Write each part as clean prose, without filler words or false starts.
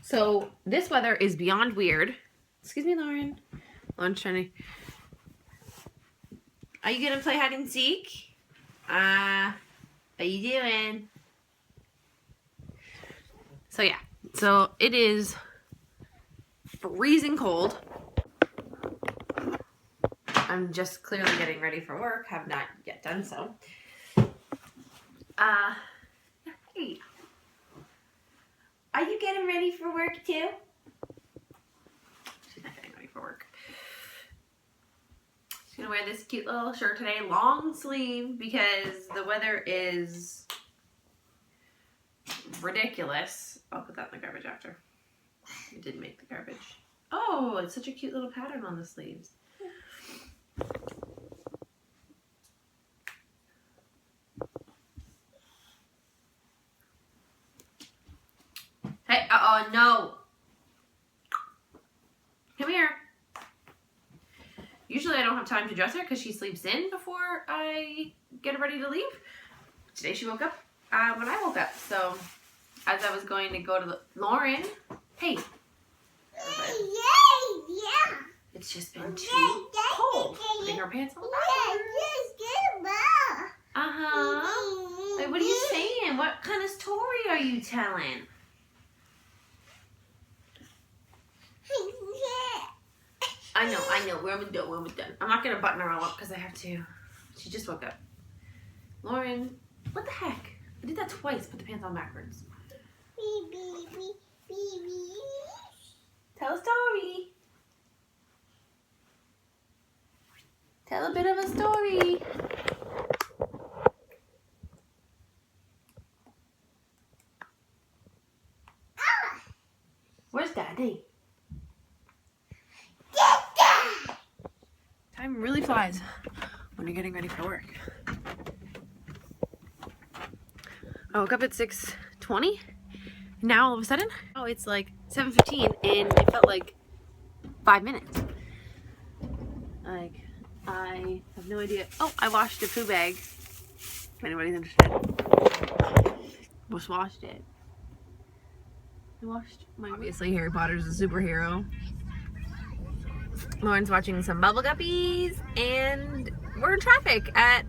So this weather is beyond weird. Excuse me, Lauren. Lauren's trying to... Are you gonna play hide and seek? What are you doing? So yeah, so it is freezing cold. I'm just clearly getting ready for work. Have not yet done so. Hey. Are you getting ready for work too? She's not getting ready for work. She's gonna wear this cute little shirt today, long sleeve, because the weather is ridiculous. I'll put that in the garbage after. It didn't make the garbage. Oh, it's such a cute little pattern on the sleeves. Hey, oh no. Come here. Usually I don't have time to dress her because she sleeps in before I get her ready to leave. Today she woke up when I woke up. So as I was going to go to Lauren, hey. Yeah. It's just been too cold. Putting her pants on. Uh-huh. Wait, what are you saying? What kind of story are you telling? I know. We're almost done. I'm not going to button her all up because I have to. She just woke up. Lauren, what the heck? I did that twice. Put the pants on backwards. Tell a story. Tell a bit of a story. Where's Daddy? Time really flies when you're getting ready for work. I woke up at 6:20. Now all of a sudden, oh, it's like 7:15, and it felt like 5 minutes. Like, I have no idea. Oh, I washed a poo bag. If anybody's interested. Just washed it. I washed my... Obviously, Harry Potter's a superhero. Lauren's watching some Bubble Guppies, and we're in traffic at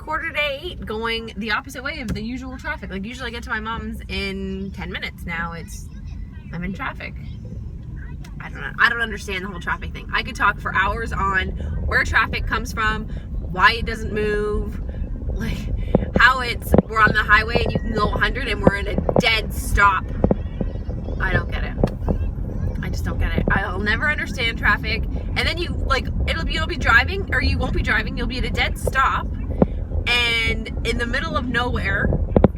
7:45 going the opposite way of the usual traffic. Like, usually I get to my mom's in 10 minutes. Now I'm in traffic. I don't know. I don't understand the whole traffic thing. I could talk for hours on where traffic comes from, why it doesn't move, like how we're on the highway and you can go 100 and we're in a dead stop. I don't get it. I just don't get it. I'll never understand traffic. And then you'll be driving, or you won't be driving. You'll be at a dead stop, and in the middle of nowhere,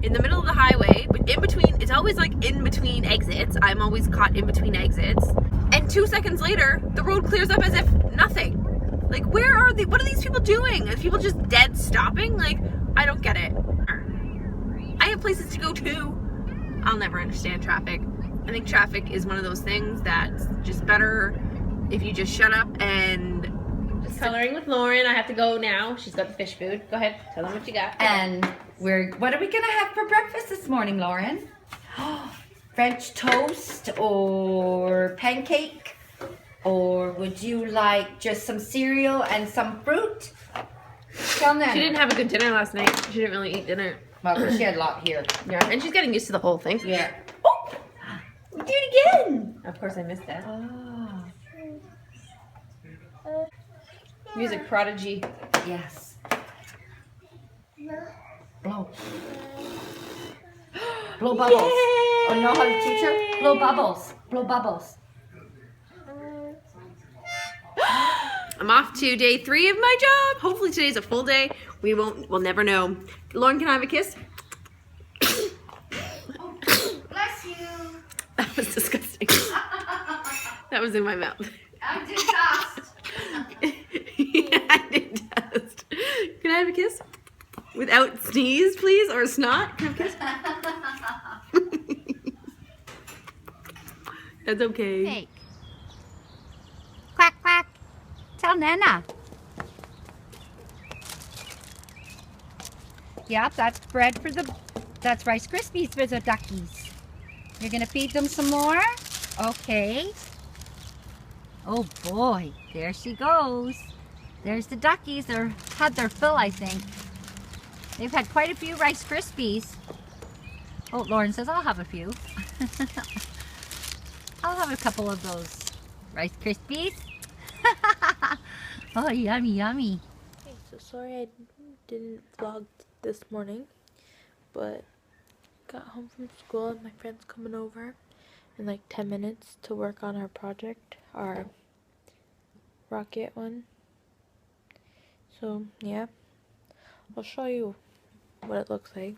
in the middle of the highway, but in between, it's always like in between exits. I'm always caught in between exits. And 2 seconds later, the road clears up as if nothing. Like, where are they? What are these people doing? Are people just dead stopping? Like, I don't get it. I have places to go too. I'll never understand traffic. I think traffic is one of those things that's just better if you just shut up and... Just coloring with Lauren. I have to go now. She's got the fish food. Go ahead. Tell them what you got. And what are we going to have for breakfast this morning, Lauren? French toast or pancake? Or would you like just some cereal and some fruit? Tell them. She didn't have a good dinner last night. She didn't really eat dinner. Well, she had a lot here. Yeah, and she's getting used to the whole thing. Yeah. Oh! We did it again! Of course I missed that. Oh. Music prodigy. Yes. Blow. Blow bubbles. Yay! Oh, know how to teach her? Blow bubbles. Blow bubbles. I'm off to day 3 of my job. Hopefully today's a full day. We'll never know. Lauren, can I have a kiss? Oh, bless you. That was disgusting. That was in my mouth. I did dust. Yeah, I did dust. Can I have a kiss? Without sneeze, please, or snot? Can I have a kiss? That's okay. Hey. Quack, quack. Tell Nana. Yep, that's bread for that's Rice Krispies for the duckies. You're gonna feed them some more? Okay. Oh boy, there she goes. There's the duckies. They're had their fill, I think. They've had quite a few Rice Krispies. Oh, Lauren says I'll have a few. I'll have a couple of those Rice Krispies. Oh, yummy, yummy. Hey, so sorry I didn't vlog this morning, but got home from school and my friend's coming over in like 10 minutes to work on our project, our rocket one. So yeah, I'll show you what it looks like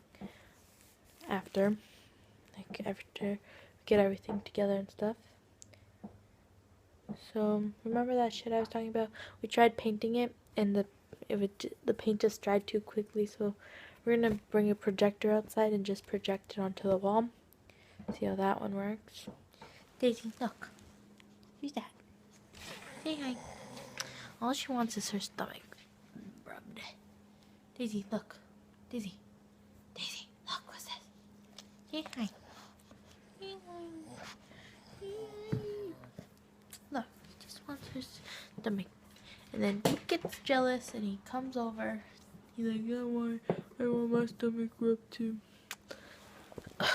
after get everything together and stuff. So remember that shit I was talking about? We tried painting it and the paint just dried too quickly, so we're gonna bring a projector outside and just project it onto the wall. See how that one works. Daisy, look. Who's that? Say hi. All she wants is her stomach rubbed. Daisy, look. Daisy. Daisy, look, what's this? Say hi. Say hi. Say hi. Look, he just wants her stomach. And then he gets jealous and he comes over. He's like, I want my stomach rubbed too. I'm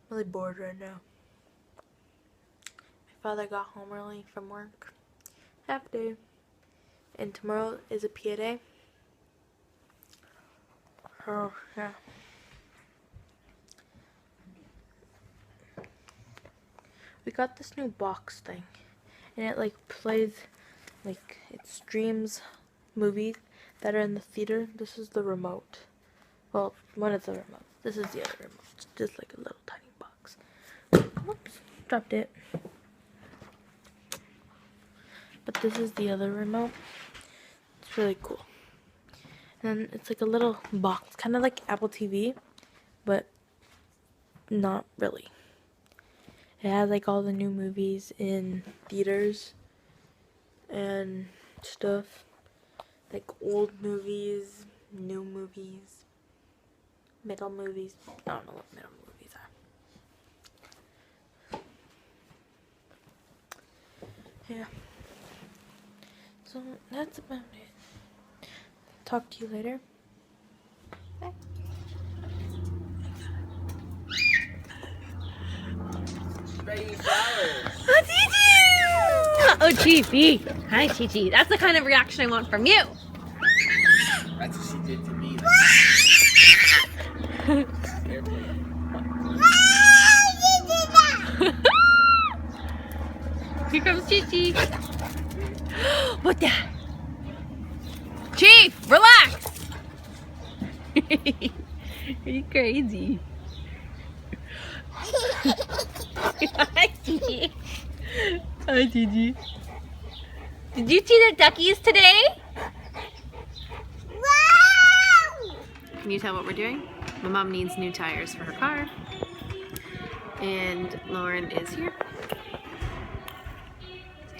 really bored right now. My father got home early from work. Half day. And tomorrow is a PA day. Oh, yeah. We got this new box thing. And it like plays, like it streams movies that are in the theater. This is the remote. Well, one of the remotes. This is the other remote. It's just like a little tiny box. Whoops, dropped it. But this is the other remote. It's really cool. And it's like a little box, kind of like Apple TV, but not really. It has like all the new movies in theaters and stuff. Like old movies, new movies, middle movies. I don't know what middle movies are. Yeah. So that's about it. Talk to you later. Bye. Oh, Chiefy. Hi, Chichi. That's the kind of reaction I want from you. That's what she did to me. Here comes Chichi. What the? Chief, relax. Are you crazy? Hi, Gigi. Hi, Gigi. Did you see the duckies today? Wow! Can you tell what we're doing? My mom needs new tires for her car. And Lauren is here.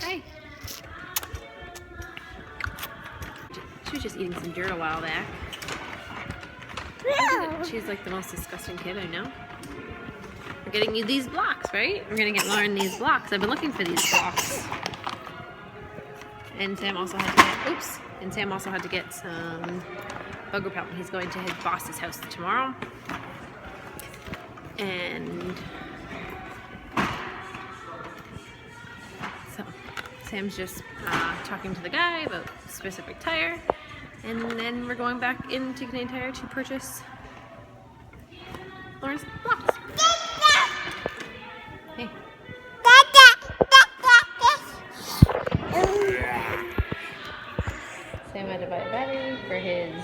Hi. She was just eating some dirt a while back. She's like the most disgusting kid I know. We're getting you these blocks, right? We're gonna get Lauren these blocks. I've been looking for these blocks. And Sam also had to get, oops. And Sam also had to get some bug repellent. He's going to his boss's house tomorrow. And so Sam's just talking to the guy about a specific tire. And then we're going back into Canadian Tire to purchase Lauren's blocks. Hey. Sam had to buy a battery for his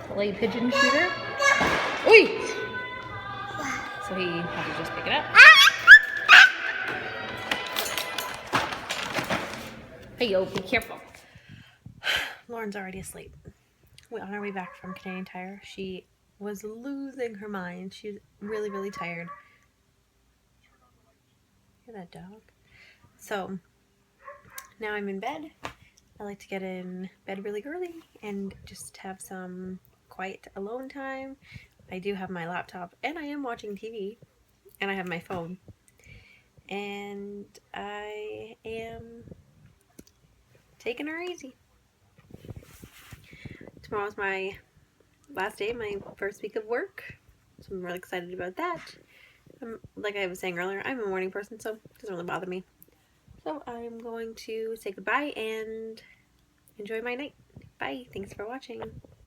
clay pigeon shooter. Oi! So he had to just pick it up. Hey, yo, be careful. Lauren's already asleep. We're on our way back from Canadian Tire. She was losing her mind. She's really, really tired. Hear that dog? So now I'm in bed. I like to get in bed really early and just have some quiet alone time I do have my laptop and I am watching TV and I have my phone. And I am taking her easy. Tomorrow's my last day, my first week of work. So I'm really excited about that. Like I was saying earlier, I'm a morning person, so it doesn't really bother me. So I'm going to say goodbye and enjoy my night. Bye. Thanks for watching.